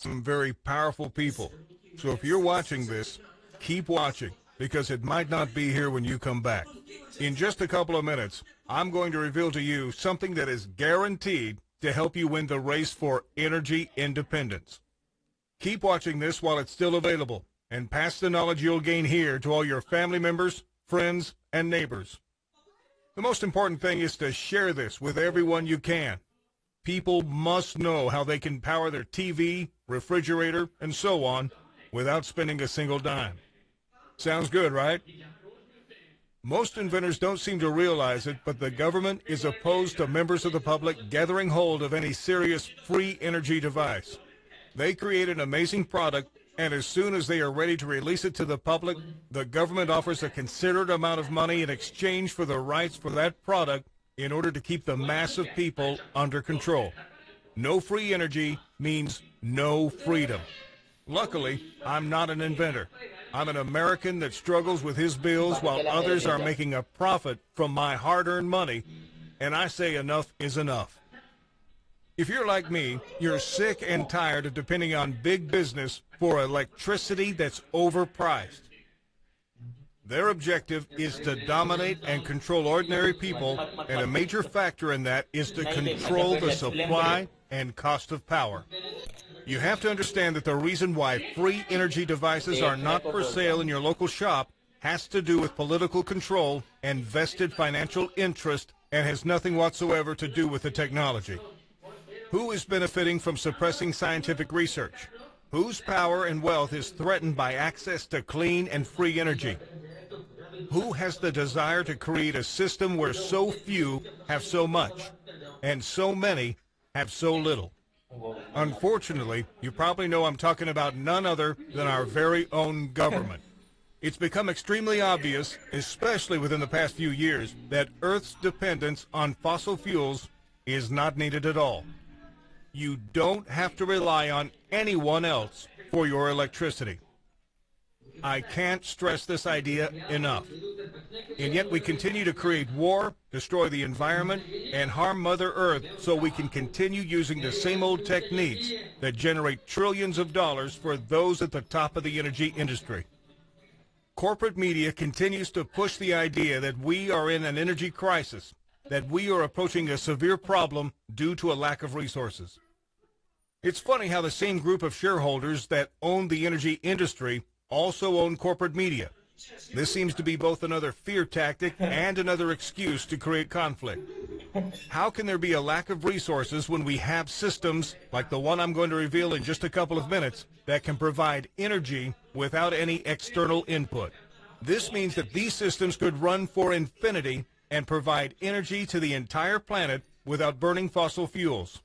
some very powerful people. So if you're watching this, keep watching, because it might not be here when you come back. In just a couple of minutes, I'm going to reveal to you something that is guaranteed to help you win the race for energy independence. Keep watching this while it's still available, and pass the knowledge you'll gain here to all your family members, friends, and neighbors. The most important thing is to share this with everyone you can. People must know how they can power their TV, refrigerator, and so on without spending a single dime. Sounds good, right? Most inventors don't seem to realize it, but the government is opposed to members of the public gathering hold of any serious free energy device. They create an amazing product, and as soon as they are ready to release it to the public, the government offers a considerate amount of money in exchange for the rights for that product in order to keep the mass of people under control. No free energy means no freedom. Luckily, I'm not an inventor. I'm an American that struggles with his bills while others are making a profit from my hard-earned money, and I say enough is enough. If you're like me, you're sick and tired of depending on big business for electricity that's overpriced. Their objective is to dominate and control ordinary people, and a major factor in that is to control the supply and cost of power. You have to understand that the reason why free energy devices are not for sale in your local shop has to do with political control and vested financial interest, and has nothing whatsoever to do with the technology. Who is benefiting from suppressing scientific research? Whose power and wealth is threatened by access to clean and free energy? Who has the desire to create a system where so few have so much, and so many have so little? Unfortunately, you probably know I'm talking about none other than our very own government. It's become extremely obvious, especially within the past few years, that Earth's dependence on fossil fuels is not needed at all. You don't have to rely on anyone else for your electricity. I can't stress this idea enough. And yet we continue to create war, destroy the environment, and harm Mother Earth so we can continue using the same old techniques that generate trillions of dollars for those at the top of the energy industry. Corporate media continues to push the idea that we are in an energy crisis, that we are approaching a severe problem due to a lack of resources. It's funny how the same group of shareholders that own the energy industry also own corporate media. This seems to be both another fear tactic and another excuse to create conflict. How can there be a lack of resources when we have systems like the one I'm going to reveal in just a couple of minutes that can provide energy without any external input? This means that these systems could run for infinity and provide energy to the entire planet without burning fossil fuels.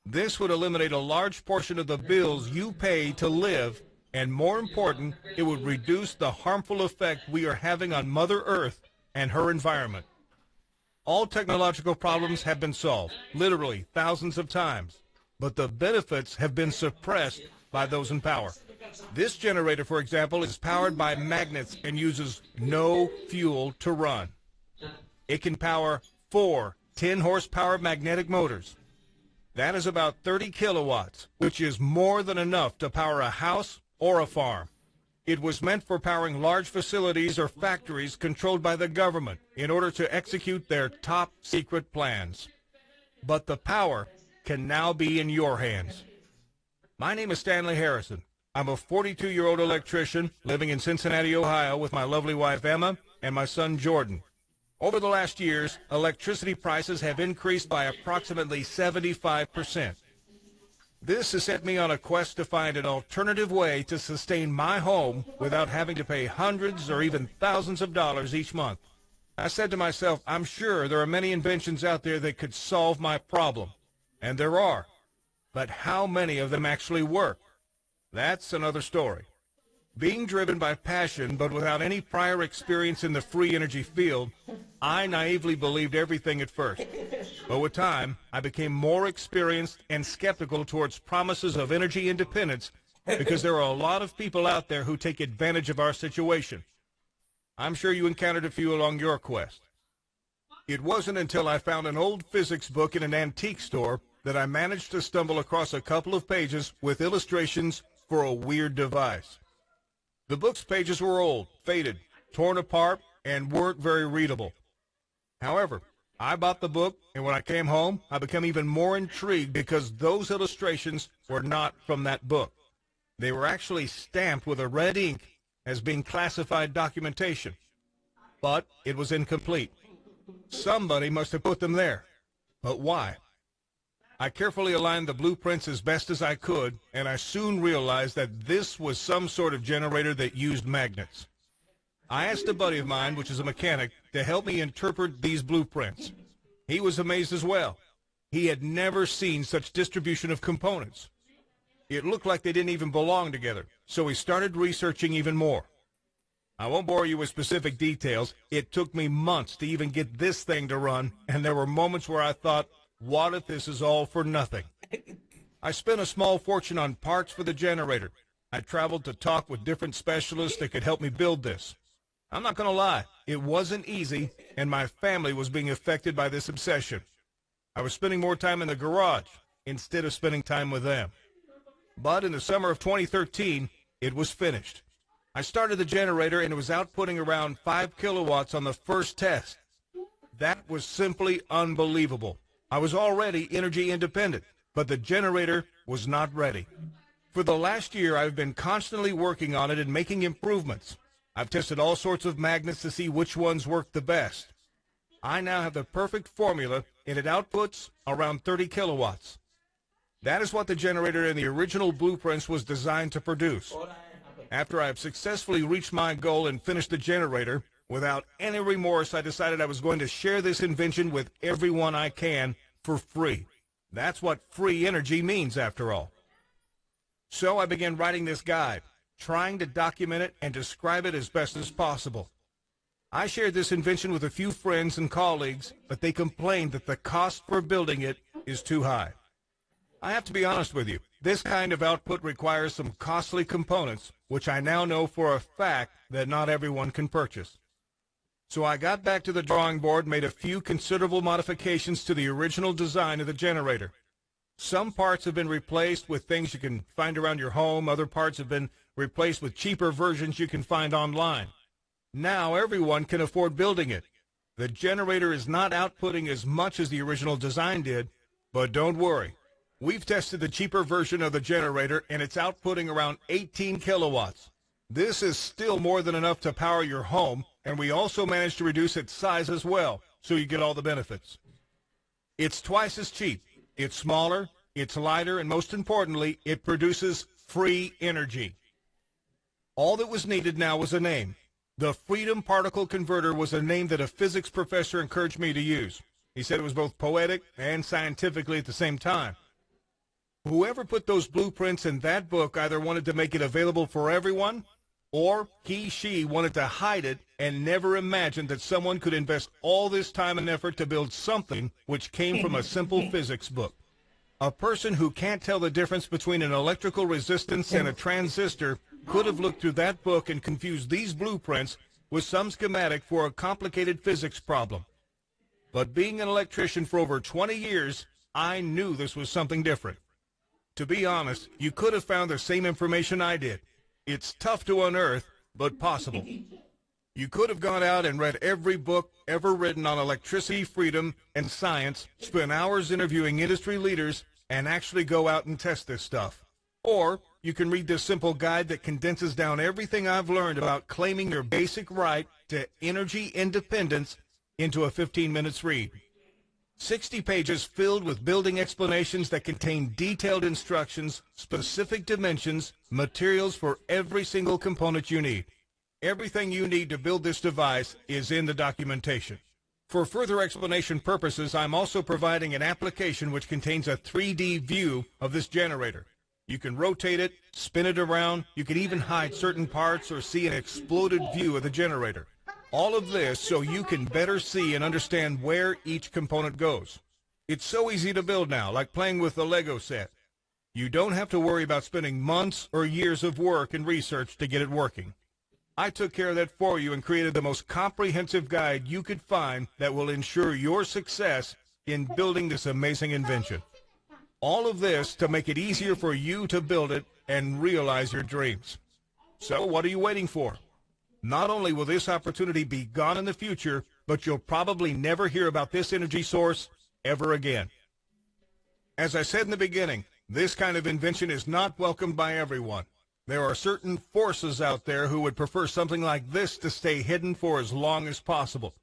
This would eliminate a large portion of the bills you pay to live, and more important, it would reduce the harmful effect we are having on Mother Earth and her environment. All technological problems have been solved, literally thousands of times, but the benefits have been suppressed by those in power. This generator, for example, is powered by magnets and uses no fuel to run. It can power 4 10-horsepower magnetic motors. That is about 30 kilowatts, which is more than enough to power a house or a farm. It was meant for powering large facilities or factories controlled by the government in order to execute their top secret plans. But the power can now be in your hands. My name is Stanley Harrison. I'm a 42-year-old electrician living in Cincinnati, Ohio with my lovely wife Emma and my son Jordan. Over the last years, electricity prices have increased by approximately 75%. This has set me on a quest to find an alternative way to sustain my home without having to pay hundreds or even thousands of dollars each month. I said to myself, I'm sure there are many inventions out there that could solve my problem. And there are. But how many of them actually work? That's another story. Being driven by passion, but without any prior experience in the free energy field, I naively believed everything at first. But with time, I became more experienced and skeptical towards promises of energy independence because there are a lot of people out there who take advantage of our situation. I'm sure you encountered a few along your quest. It wasn't until I found an old physics book in an antique store that I managed to stumble across a couple of pages with illustrations for a weird device. The book's pages were old, faded, torn apart, and weren't very readable. However, I bought the book, and when I came home, I became even more intrigued because those illustrations were not from that book. They were actually stamped with a red ink as being classified documentation. But it was incomplete. Somebody must have put them there. But why? I carefully aligned the blueprints as best as I could, and I soon realized that this was some sort of generator that used magnets. I asked a buddy of mine, which is a mechanic, to help me interpret these blueprints. He was amazed as well. He had never seen such distribution of components. It looked like they didn't even belong together, so he started researching even more. I won't bore you with specific details. It took me months to even get this thing to run, and there were moments where I thought, what if this is all for nothing? I spent a small fortune on parts for the generator. I traveled to talk with different specialists that could help me build this. I'm not going to lie, it wasn't easy, and my family was being affected by this obsession. I was spending more time in the garage instead of spending time with them. But in the summer of 2013, it was finished. I started the generator, and it was outputting around 5 kilowatts on the first test. That was simply unbelievable. I was already energy independent, but the generator was not ready. For the last year, I've been constantly working on it and making improvements. I've tested all sorts of magnets to see which ones work the best. I now have the perfect formula, and it outputs around 30 kilowatts. That is what the generator in the original blueprints was designed to produce. After I have successfully reached my goal and finished the generator, without any remorse, I decided I was going to share this invention with everyone I can for free. That's what free energy means, after all. So I began writing this guide, trying to document it and describe it as best as possible. I shared this invention with a few friends and colleagues, but they complained that the cost for building it is too high. I have to be honest with you, this kind of output requires some costly components, which I now know for a fact that not everyone can purchase. So I got back to the drawing board and made a few considerable modifications to the original design of the generator. Some parts have been replaced with things you can find around your home. Other parts have been replaced with cheaper versions you can find online. Now everyone can afford building it. The generator is not outputting as much as the original design did, but don't worry. We've tested the cheaper version of the generator, and it's outputting around 18 kilowatts. This is still more than enough to power your home, and we also managed to reduce its size as well, so you get all the benefits. It's twice as cheap. It's smaller, it's lighter, and most importantly, it produces free energy. All that was needed now was a name. The Freedom Particle Converter was a name that a physics professor encouraged me to use. He said it was both poetic and scientifically at the same time. Whoever put those blueprints in that book either wanted to make it available for everyone, or she wanted to hide it and never imagined that someone could invest all this time and effort to build something which came from a simple physics book. A person who can't tell the difference between an electrical resistance and a transistor could have looked through that book and confused these blueprints with some schematic for a complicated physics problem. But being an electrician for over 20 years, I knew this was something different. To be honest, you could have found the same information I did. It's tough to unearth, but possible. You could have gone out and read every book ever written on electricity, freedom, and science, spent hours interviewing industry leaders, and actually go out and test this stuff. Or you can read this simple guide that condenses down everything I've learned about claiming your basic right to energy independence into a 15 minutes read. 60 pages filled with building explanations that contain detailed instructions, specific dimensions, materials for every single component you need. Everything you need to build this device is in the documentation. For further explanation purposes, I'm also providing an application which contains a 3D view of this generator. You can rotate it, spin it around, you can even hide certain parts or see an exploded view of the generator. All of this so you can better see and understand where each component goes. It's so easy to build now, like playing with a Lego set. You don't have to worry about spending months or years of work and research to get it working. I took care of that for you and created the most comprehensive guide you could find that will ensure your success in building this amazing invention. All of this to make it easier for you to build it and realize your dreams. So what are you waiting for? Not only will this opportunity be gone in the future, but you'll probably never hear about this energy source ever again. As I said in the beginning, this kind of invention is not welcomed by everyone. There are certain forces out there who would prefer something like this to stay hidden for as long as possible.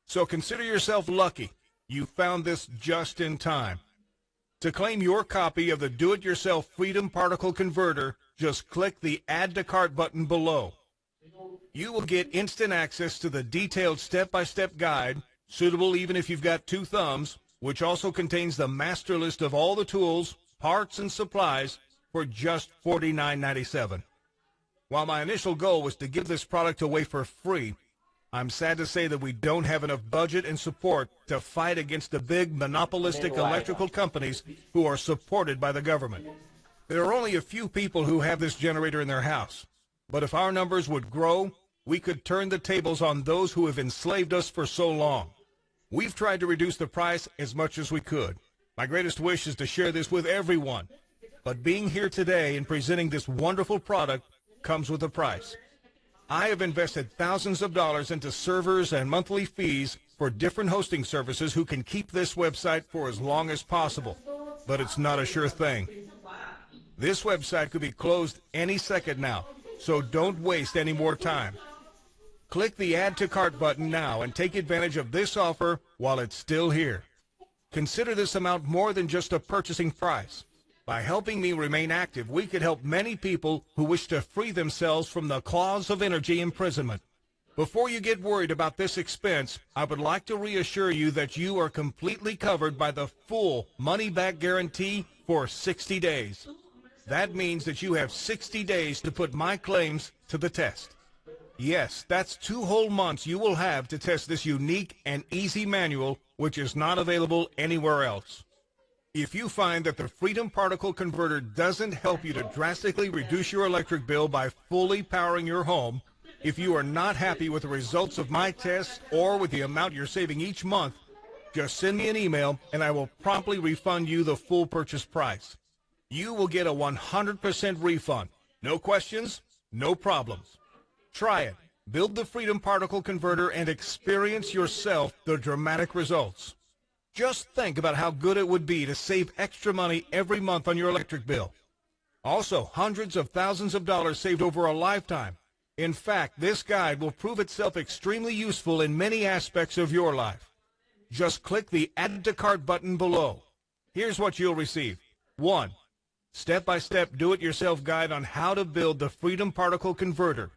So consider yourself lucky you found this just in time. To claim your copy of the Do-It-Yourself Freedom Particle Converter, just click the Add to Cart button below. You will get instant access to the detailed step-by-step guide, suitable even if you've got two thumbs, which also contains the master list of all the tools, parts, and supplies for just $49.97. While my initial goal was to give this product away for free, I'm sad to say that we don't have enough budget and support to fight against the big monopolistic electrical companies who are supported by the government. There are only a few people who have this generator in their house, but if our numbers would grow, we could turn the tables on those who have enslaved us for so long. We've tried to reduce the price as much as we could. My greatest wish is to share this with everyone, but being here today and presenting this wonderful product comes with a price. I have invested thousands of dollars into servers and monthly fees for different hosting services who can keep this website for as long as possible, but it's not a sure thing. This website could be closed any second now, so don't waste any more time. Click the Add to Cart button now and take advantage of this offer while it's still here. Consider this amount more than just a purchasing price. By helping me remain active, we could help many people who wish to free themselves from the claws of energy imprisonment. Before you get worried about this expense, I would like to reassure you that you are completely covered by the full money-back guarantee for 60 days. That means that you have 60 days to put my claims to the test. Yes, that's 2 whole months you will have to test this unique and easy manual, which is not available anywhere else. If you find that the Freedom Particle Converter doesn't help you to drastically reduce your electric bill by fully powering your home, if you are not happy with the results of my tests or with the amount you're saving each month, just send me an email and I will promptly refund you the full purchase price. You will get a 100% refund. No questions, no problems. Try it. Build the Freedom Particle Converter and experience yourself the dramatic results. Just think about how good it would be to save extra money every month on your electric bill. Also, hundreds of thousands of dollars saved over a lifetime. In fact, this guide will prove itself extremely useful in many aspects of your life. Just click the Add to Cart button below. Here's what you'll receive. 1. Step-by-step do-it-yourself guide on how to build the Freedom Particle Converter,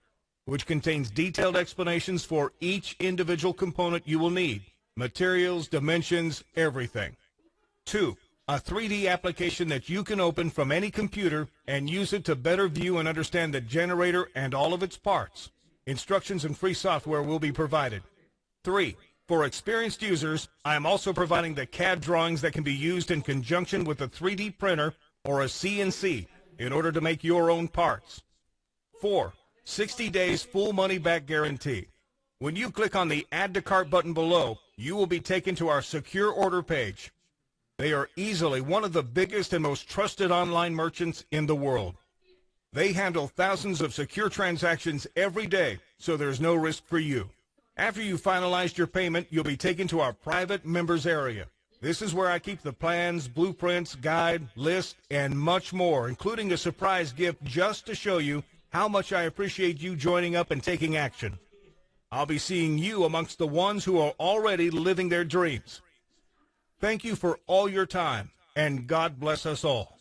which contains detailed explanations for each individual component you will need. Materials, dimensions, everything. 2. A 3D application that you can open from any computer and use it to better view and understand the generator and all of its parts. Instructions and free software will be provided. 3. For experienced users, I am also providing the CAD drawings that can be used in conjunction with a 3D printer or a CNC in order to make your own parts. 4. 60 days full money-back guarantee. When you click on the Add to Cart button below, you will be taken to our secure order page. They are easily one of the biggest and most trusted online merchants in the world. They handle thousands of secure transactions every day, so there's no risk for you. After you've finalized your payment, you'll be taken to our private members area. This is where I keep the plans, blueprints, guide, list, and much more, including a surprise gift just to show you how much I appreciate you joining up and taking action. I'll be seeing you amongst the ones who are already living their dreams. Thank you for all your time, and God bless us all.